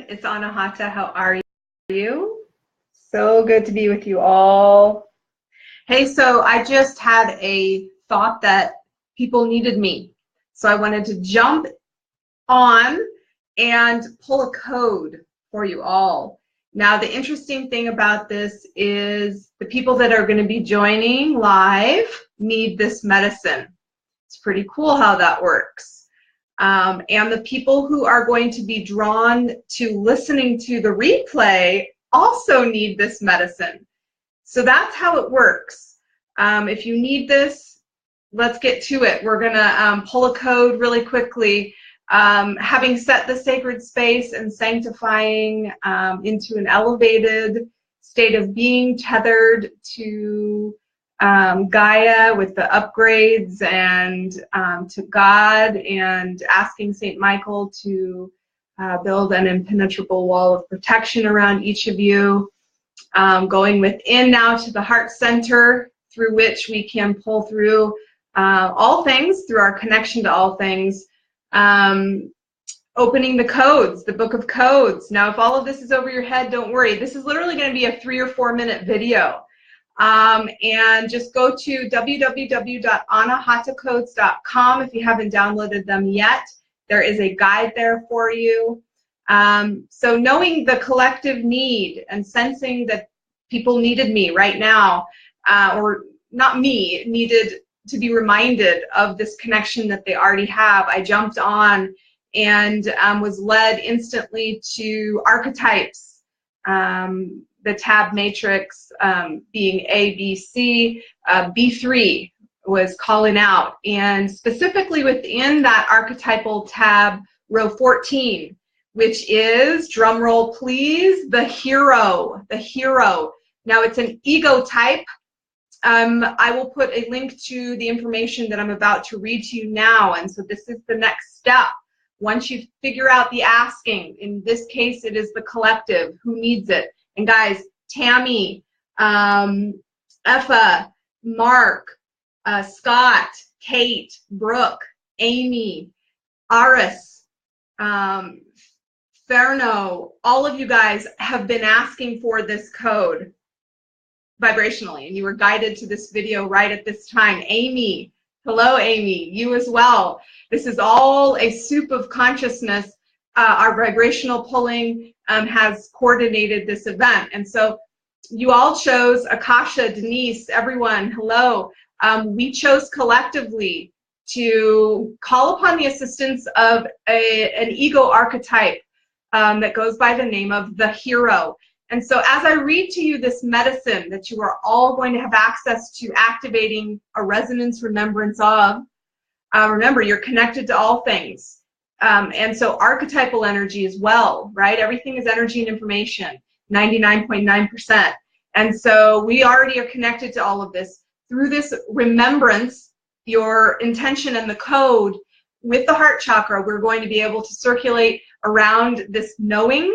It's Anahata. How are you? So good to be with you all. Hey, so I just had a thought that people needed me. So I wanted to jump on and pull a code for you all. Now, the interesting thing about this is the people that are going to be joining live need this medicine. It's pretty cool how that works. And the people who are going to be drawn to listening to the replay also need this medicine. So that's how it works. If you need this, let's get to it. We're going to pull a code really quickly. Having set the sacred space and sanctifying into an elevated state of being tethered to Gaia with the upgrades and to God, and asking St. Michael to build an impenetrable wall of protection around each of you. Going within now to the heart center, through which we can pull through all things, through our connection to all things. Opening the codes, the book of codes. Now, if all of this is over your head, don't worry. This is literally going to be a 3 or 4 minute video. And just go to www.anahatacodes.com if you haven't downloaded them yet. There is a guide there for you. So knowing the collective need and sensing that people needed me right now, or not me, needed to be reminded of this connection that they already have, I jumped on and was led instantly to archetypes. The tab matrix being A, B, C, B3 was calling out. And specifically within that archetypal tab, row 14, which is, drum roll please, the hero, the hero. Now it's an ego type. I will put a link to the information that I'm about to read to you now. And so this is the next step. Once you figure out the asking, in this case it is the collective, who needs it? And guys, Tammy, Effa, Mark, Scott, Kate, Brooke, Amy, Aris, Ferno, all of you guys have been asking for this code vibrationally, and you were guided to this video right at this time. Amy, hello Amy, you as well. This is all a soup of consciousness. Our vibrational pulling has coordinated this event. And so you all chose, Akasha, Denise, everyone, hello. We chose collectively to call upon the assistance of an ego archetype that goes by the name of the hero. And so as I read to you this medicine that you are all going to have access to activating a resonance remembrance of, remember, you're connected to all things. And so archetypal energy as well, right? Everything is energy and information, 99.9%. And so we already are connected to all of this. Through this remembrance, your intention and the code with the heart chakra, we're going to be able to circulate around this knowing,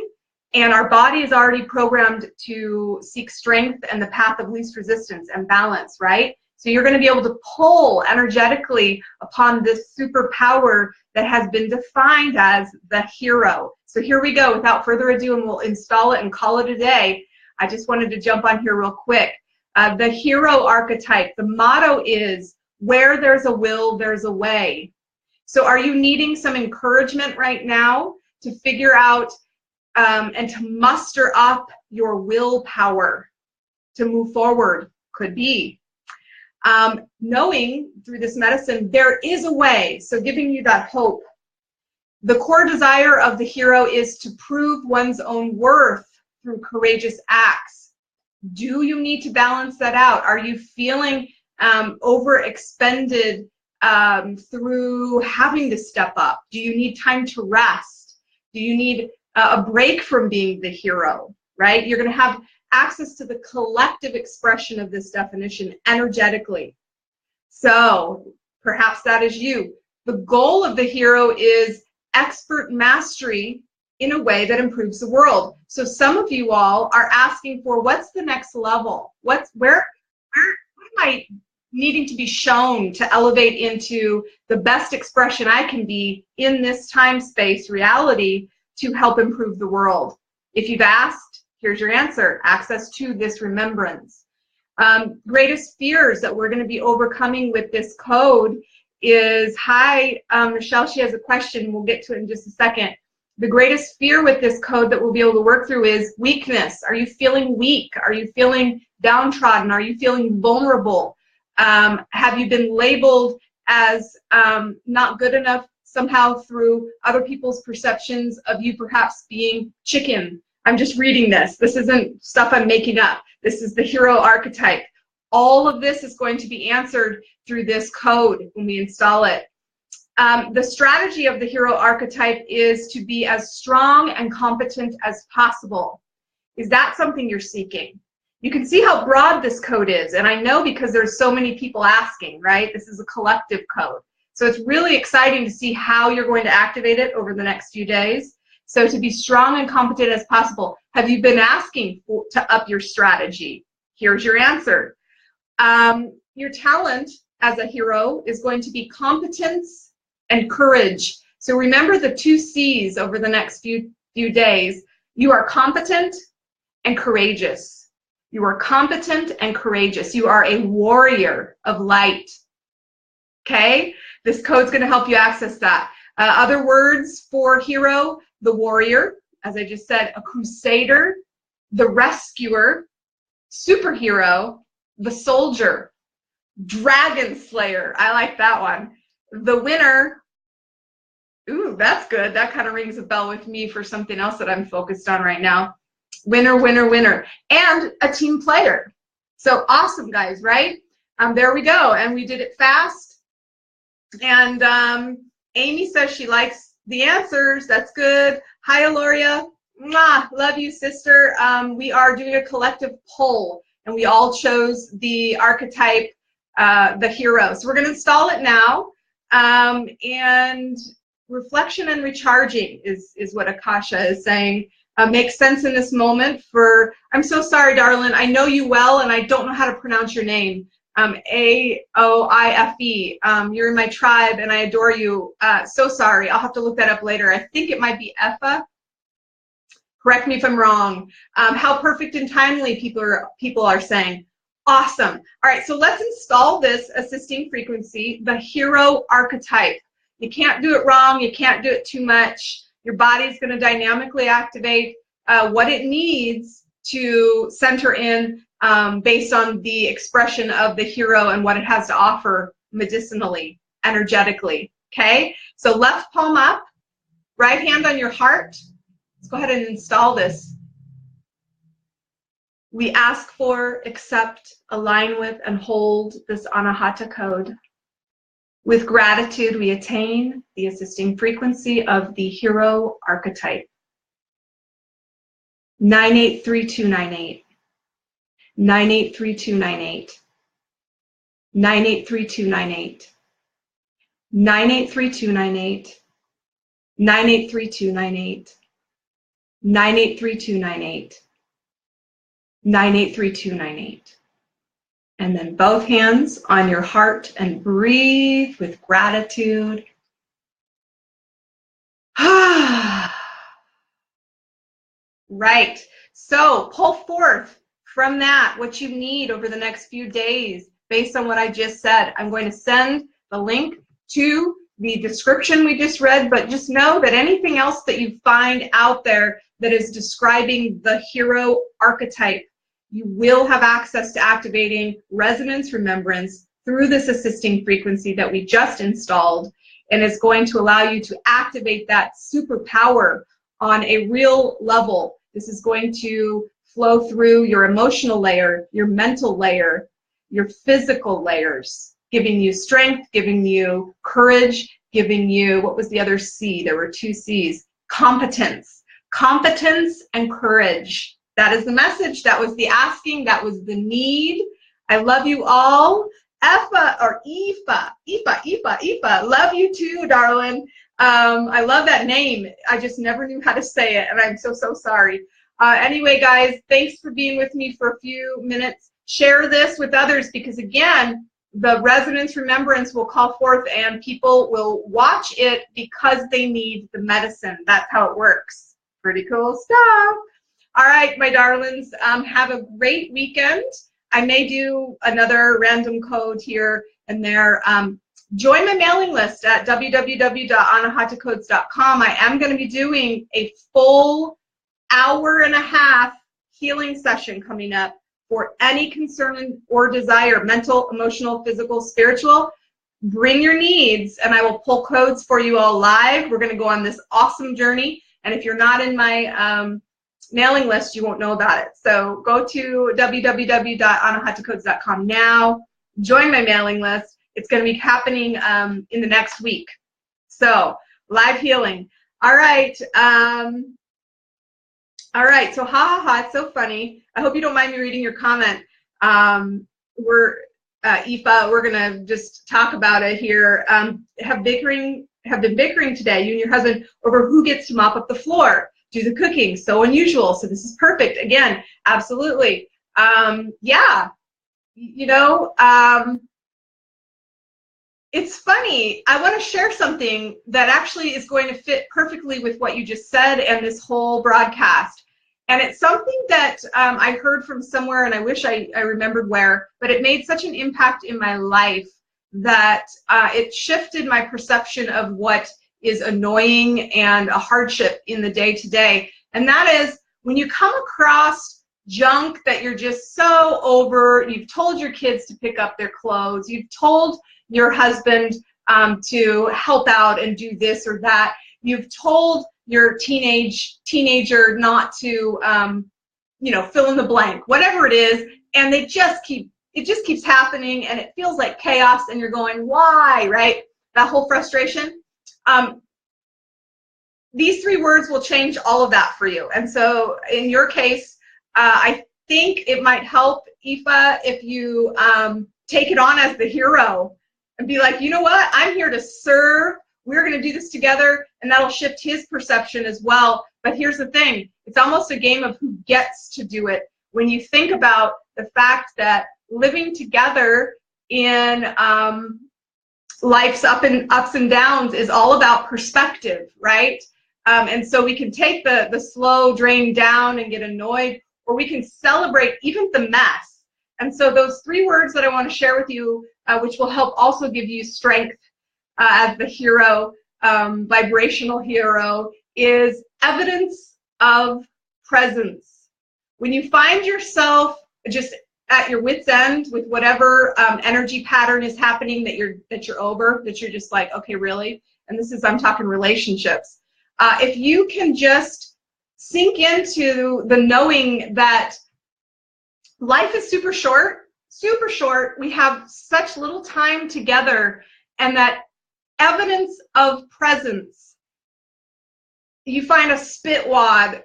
and our body is already programmed to seek strength and the path of least resistance and balance, right? So you're going to be able to pull energetically upon this superpower that has been defined as the hero. So here we go, without further ado, and we'll install it and call it a day. I just wanted to jump on here real quick. The hero archetype, the motto is, where there's a will, there's a way. So are you needing some encouragement right now to figure out and to muster up your willpower to move forward? Could be. Knowing through this medicine there is a way, so giving you that hope. The core desire of the hero is to prove one's own worth through courageous acts. Do you need to balance that out? Are you feeling overexpended through having to step up? Do you need time to rest? Do you need a break from being the hero, right? You're going to have access to the collective expression of this definition energetically. So perhaps that is you. The goal of the hero is expert mastery in a way that improves the world. So some of you all are asking for, what's the next level? What am I needing to be shown to elevate into the best expression I can be in this time space reality to help improve the world? If you've asked, here's your answer: access to this remembrance. Greatest fears that we're going to be overcoming with this code is, hi, Michelle, she has a question. We'll get to it in just a second. The greatest fear with this code that we'll be able to work through is weakness. Are you feeling weak? Are you feeling downtrodden? Are you feeling vulnerable? Have you been labeled as not good enough somehow through other people's perceptions of you perhaps being chicken? I'm just reading this. This isn't stuff I'm making up. This is the hero archetype. All of this is going to be answered through this code when we install it. The strategy of the hero archetype is to be as strong and competent as possible. Is that something you're seeking? You can see how broad this code is, and I know because there's so many people asking, right? This is a collective code. So it's really exciting to see how you're going to activate it over the next few days. So to be strong and competent as possible. Have you been asking to up your strategy? Here's your answer. Your talent as a hero is going to be competence and courage. So remember the 2 C's over the next few days. You are competent and courageous. You are competent and courageous. You are a warrior of light. Okay? This code's going to help you access that. Other words for hero: the warrior, as I just said, a crusader, the rescuer, superhero, the soldier, dragon slayer. I like that one. The winner. Ooh, that's good. That kind of rings a bell with me for something else that I'm focused on right now. Winner, winner, winner. And a team player. So awesome, guys, right? There we go. And we did it fast. And Amy says she likes the answers. That's good. Hi, Aloria. Mwah, love you, sister. We are doing a collective poll, and we all chose the archetype, the hero. So we're going to install it now. And reflection and recharging is what Akasha is saying. Makes sense in this moment for, I'm so sorry, darling. I know you well, and I don't know how to pronounce your name. A-O-I-F-E. You're in my tribe, and I adore you. So sorry. I'll have to look that up later. I think it might be Effa. Correct me if I'm wrong. How perfect and timely people are saying. Awesome. All right, so let's install this assisting frequency, the hero archetype. You can't do it wrong. You can't do it too much. Your body's going to dynamically activate what it needs to center in based on the expression of the hero and what it has to offer medicinally, energetically. Okay? So left palm up, right hand on your heart. Let's go ahead and install this. We ask for, accept, align with, and hold this Anahata code. With gratitude, we attain the assisting frequency of the hero archetype. 983298. 983298. 983298. 983298. 983298. 983298. 983298. And then both hands on your heart and breathe with gratitude. Right. So pull forth from that what you need over the next few days based on what I just said. I'm going to send the link to the description we just read, but just know that anything else that you find out there that is describing the hero archetype, you will have access to activating resonance remembrance through this assisting frequency that we just installed, and it's going to allow you to activate that superpower on a real level. This is going to flow through your emotional layer, your mental layer, your physical layers, giving you strength, giving you courage, giving you, what was the other C? There were 2 C's. Competence. Competence and courage. That is the message. That was the asking. That was the need. I love you all. Effa or Ifa. Love you too, darling. I love that name. I just never knew how to say it, and I'm so sorry. Anyway, guys, thanks for being with me for a few minutes. Share this with others because, again, the resonance remembrance will call forth and people will watch it because they need the medicine. That's how it works. Pretty cool stuff. All right, my darlings, have a great weekend. I may do another random code here and there. Join my mailing list at www.anahatacodes.com. I am going to be doing a full hour-and-a-half healing session coming up for any concern or desire, mental, emotional, physical, spiritual. Bring your needs, and I will pull codes for you all live. We're going to go on this awesome journey, and if you're not in my mailing list, you won't know about it. So go to www.anahatacodes.com now. Join my mailing list. It's going to be happening in the next week. So live healing. All right. All right. So it's so funny. I hope you don't mind me reading your comment. Aoife, we're going to just talk about it here. Have been bickering today, you and your husband, over who gets to mop up the floor, do the cooking. So unusual. So this is perfect. Again, absolutely. Yeah. You know, it's funny. I want to share something that actually is going to fit perfectly with what you just said and this whole broadcast. And it's something that I heard from somewhere, and I wish I remembered where, but it made such an impact in my life that it shifted my perception of what is annoying and a hardship in the day-to-day. And that is when you come across junk that you're just so over, you've told your kids to pick up their clothes, you've told your husband to help out and do this or that, you've told your teenager not to, you know, fill in the blank, whatever it is, and it just keeps happening, and it feels like chaos, and you're going, why, right? That whole frustration. These 3 words will change all of that for you. And so in your case, I think it might help, Aoife, if you take it on as the hero and be like, you know what, I'm here to serve. We're going to do this together, and that'll shift his perception as well. But here's the thing. It's almost a game of who gets to do it. When you think about the fact that living together in life's ups and downs is all about perspective, right? And so we can take the slow drain down and get annoyed, or we can celebrate even the mess. And so those 3 words that I want to share with you, which will help also give you strength as the hero, vibrational hero, is evidence of presence. When you find yourself just at your wit's end with whatever energy pattern is happening that you're over, that you're just like, okay, really? And this is, I'm talking relationships. If you can just sink into the knowing that life is super short, we have such little time together, and that evidence of presence, you find a spit wad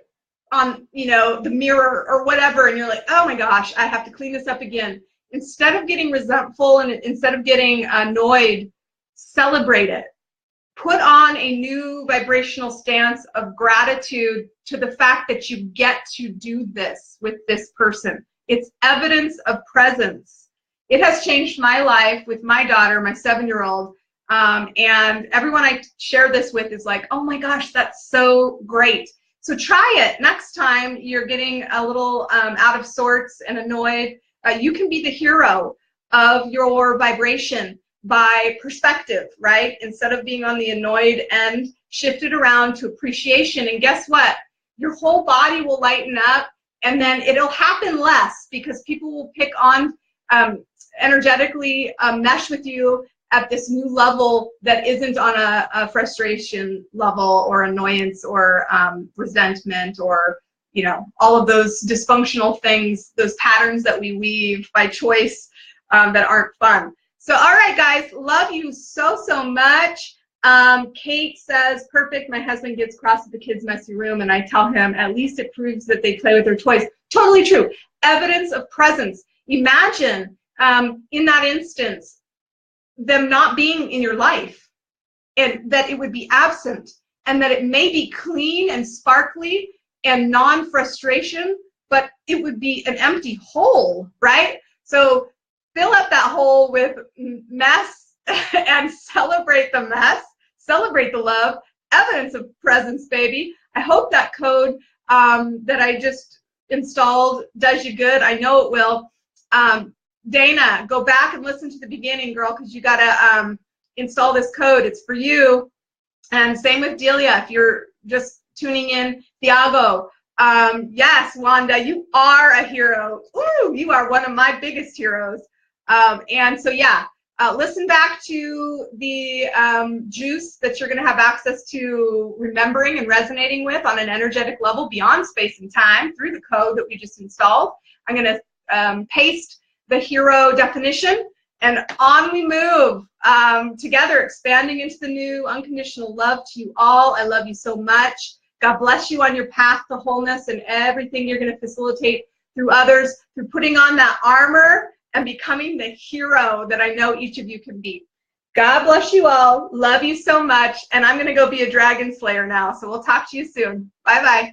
on, you know, the mirror or whatever, and you're like, oh my gosh, I have to clean this up again. Instead of getting resentful and instead of getting annoyed, celebrate it. Put on a new vibrational stance of gratitude to the fact that you get to do this with this person. It's evidence of presence. It has changed my life with my daughter, my 7-year-old. And everyone I share this with is like, oh my gosh, that's so great. So try it. Next time you're getting a little out of sorts and annoyed, you can be the hero of your vibration by perspective, right? Instead of being on the annoyed end, shift it around to appreciation. And guess what? Your whole body will lighten up, and then it'll happen less because people will pick on, energetically mesh with you at this new level that isn't on a frustration level or annoyance or resentment or, you know, all of those dysfunctional things, those patterns that we weave by choice that aren't fun. So, all right, guys, love you so, so much. Kate says, perfect. My husband gets cross at the kids' messy room, and I tell him at least it proves that they play with their toys. Totally true. Evidence of presence. Imagine in that instance, them not being in your life, and that it would be absent, and that it may be clean and sparkly and non-frustration, but it would be an empty hole, right? So fill up that hole with mess and celebrate the mess, celebrate the love, evidence of presence, baby. I hope that code that I just installed does you good. I know it will. Dana, go back and listen to the beginning, girl, because you got to install this code. It's for you. And same with Delia, if you're just tuning in. Thiago, yes, Wanda, you are a hero. Ooh, you are one of my biggest heroes. And so, yeah, listen back to the juice that you're going to have access to remembering and resonating with on an energetic level beyond space and time through the code that we just installed. I'm going to paste the hero definition, and on we move together, expanding into the new. Unconditional love to you all. I love you so much. God bless you on your path to wholeness and everything you're going to facilitate through others, through putting on that armor and becoming the hero that I know each of you can be. God bless you all. Love you so much. And I'm going to go be a dragon slayer now. So we'll talk to you soon. Bye-bye.